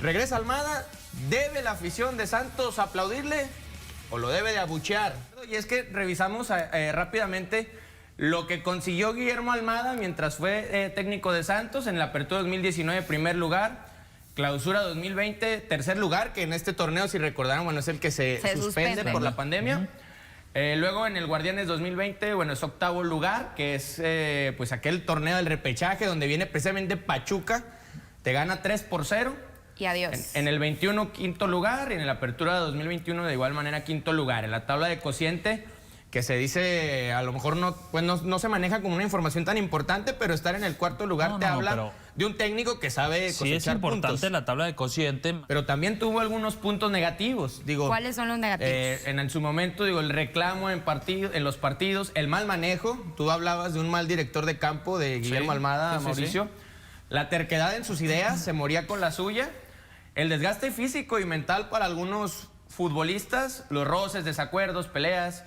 Regresa Almada, ¿debe la afición de Santos aplaudirle o lo debe de abuchear? Y es que revisamos rápidamente lo que consiguió Guillermo Almada mientras fue técnico de Santos en la Apertura 2019, primer lugar, Clausura 2020, tercer lugar, que en este torneo, si recordaron, bueno, es el que se suspende por la pandemia. Luego en el Guardianes 2020, bueno, es octavo lugar, que es pues aquel torneo del repechaje donde viene precisamente Pachuca, te gana 3-0. Y adiós. En el 21, quinto lugar, y en la Apertura de 2021 de igual manera quinto lugar. En la tabla de cociente, que se dice, a lo mejor no se maneja como una información tan importante, pero estar en el cuarto lugar te habla de un técnico que sabe cosechar sí es importante puntos. La tabla de cociente. Pero también tuvo algunos puntos negativos. Digo, ¿cuáles son los negativos? En su momento, digo, el reclamo en los partidos, el mal manejo. Tú hablabas de un mal director de campo de Guillermo Almada, Mauricio. La terquedad en sus ideas, se moría con la suya. El desgaste físico y mental para algunos futbolistas, los roces, desacuerdos, peleas.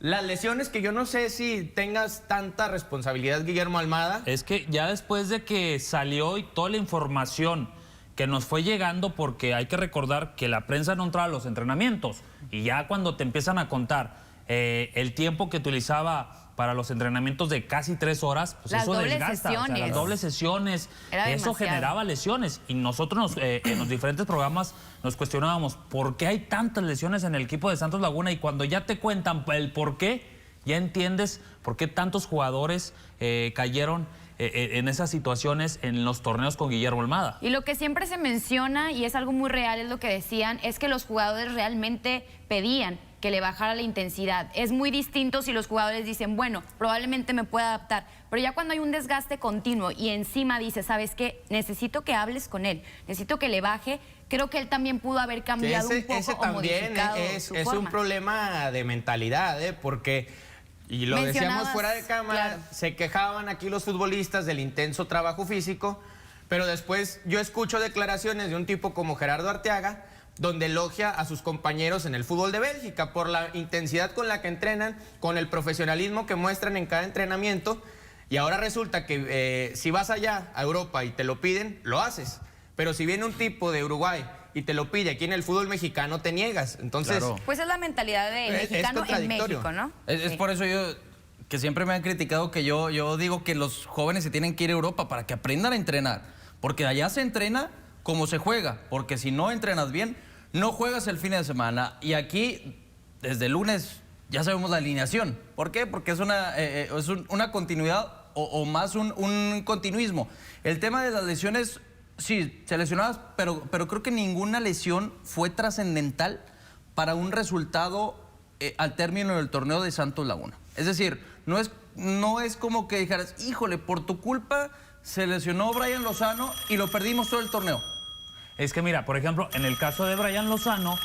Las lesiones, que yo no sé si tengas tanta responsabilidad, Guillermo Almada. Es que ya después de que salió y toda la información que nos fue llegando, porque hay que recordar que la prensa no entraba a los entrenamientos, y ya cuando te empiezan a contar el tiempo que utilizaba para los entrenamientos de casi 3 horas, pues las eso dobles desgasta. sesiones. O sea, las dobles sesiones, eso generaba lesiones. Y nosotros en los diferentes programas nos cuestionábamos por qué hay tantas lesiones en el equipo de Santos Laguna, y cuando ya te cuentan el por qué, ya entiendes por qué tantos jugadores cayeron en esas situaciones en los torneos con Guillermo Almada. Y lo que siempre se menciona, y es algo muy real, es lo que decían, es que los jugadores realmente pedían que le bajara la intensidad. Es muy distinto si los jugadores dicen, bueno, probablemente me pueda adaptar, pero ya cuando hay un desgaste continuo y encima dice, ¿sabes qué? Necesito que hables con él, necesito que le baje. Creo que él también pudo haber cambiado un poco ese o también modificado es forma. un problema de mentalidad, porque, y lo decíamos fuera de cámara, se quejaban aquí los futbolistas del intenso trabajo físico, pero después yo escucho declaraciones de un tipo como Gerardo Arteaga, donde elogia a sus compañeros en el fútbol de Bélgica por la intensidad con la que entrenan, con el profesionalismo que muestran en cada entrenamiento, y ahora resulta que si vas allá a Europa y te lo piden, lo haces, pero si viene un tipo de Uruguay y te lo pide aquí en el fútbol mexicano, te niegas. Entonces, pues es la mentalidad de mexicano en México, ¿no? Es por eso yo, que siempre me han criticado, que yo digo que los jóvenes se tienen que ir a Europa para que aprendan a entrenar, porque allá se entrena como se juega, porque si no entrenas bien, no juegas el fin de semana. Y aquí, desde el lunes, ya sabemos la alineación. ¿Por qué? Porque es una continuidad o más un continuismo. El tema de las lesiones, sí, se lesionabas, pero creo que ninguna lesión fue trascendental para un resultado al término del torneo de Santos Laguna. Es decir, no es como que dijeras, híjole, por tu culpa se lesionó Brian Lozano y lo perdimos todo el torneo. Es que mira, por ejemplo, en el caso de Brian Lozano,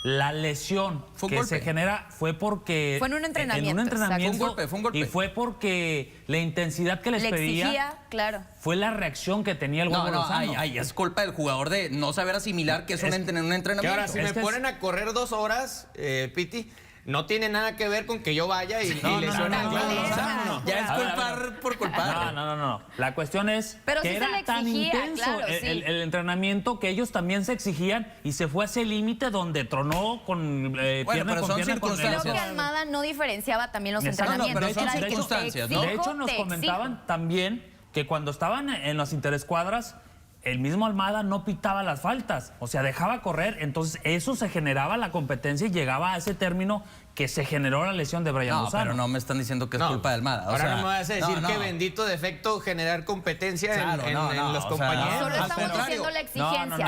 la lesión que se genera fue porque... Fue en un entrenamiento. En un entrenamiento. Fue un golpe. Y fue porque la intensidad que les pedía... exigía, claro. Fue la reacción que tenía el huevo Lozano. Es culpa del jugador de no saber asimilar que es un entrenamiento. Que ahora, si me ponen a correr 2 horas, Piti, no tiene nada que ver con que yo vaya y lesione al Claudio Lozano. Ya es culpar por culpar. No. La cuestión es pero que sí era tan intenso claro, el entrenamiento que ellos también se exigían, y se fue a ese límite donde tronó con pierna con pierna. Creo que Almada no diferenciaba también los entrenamientos. Pero son circunstancias, ¿no? De hecho, nos comentaban también que cuando estaban en las interescuadras, el mismo Almada no pitaba las faltas, o sea, dejaba correr. Entonces eso se generaba la competencia y llegaba a ese término que se generó la lesión de Brian Lozano. Pero no me están diciendo que es culpa de Almada. Ahora no me vas a decir que bendito defecto generar competencia en los compañeros. Solo estamos diciendo la exigencia,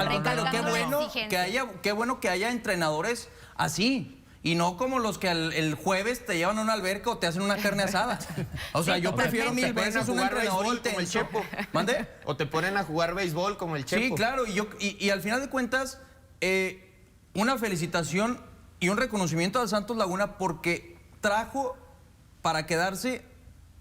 qué bueno que haya entrenadores así. Y no como los que el jueves te llevan a una alberca o te hacen una carne asada. O sea, yo prefiero 1000 veces un entrenador como el Chepo. ¿Mande? O te ponen a jugar béisbol como el Chepo. Sí, claro. Y al final de cuentas, una felicitación y un reconocimiento al Santos Laguna, porque trajo para quedarse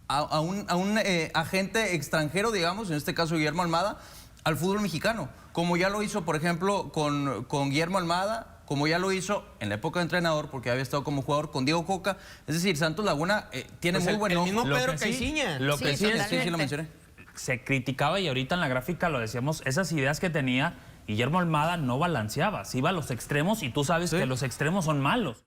a un agente extranjero, digamos, en este caso Guillermo Almada, al fútbol mexicano. Como ya lo hizo, por ejemplo, con Guillermo Almada, como ya lo hizo en la época de entrenador, porque había estado como jugador con Diego Coca. Es decir, Santos Laguna tiene muy buen ojo. El mismo Pedro Caixinha. Lo que sí lo mencioné. se criticaba, y ahorita en la gráfica lo decíamos, esas ideas que tenía, Guillermo Almada no balanceaba, se iba a los extremos y tú sabes que los extremos son malos.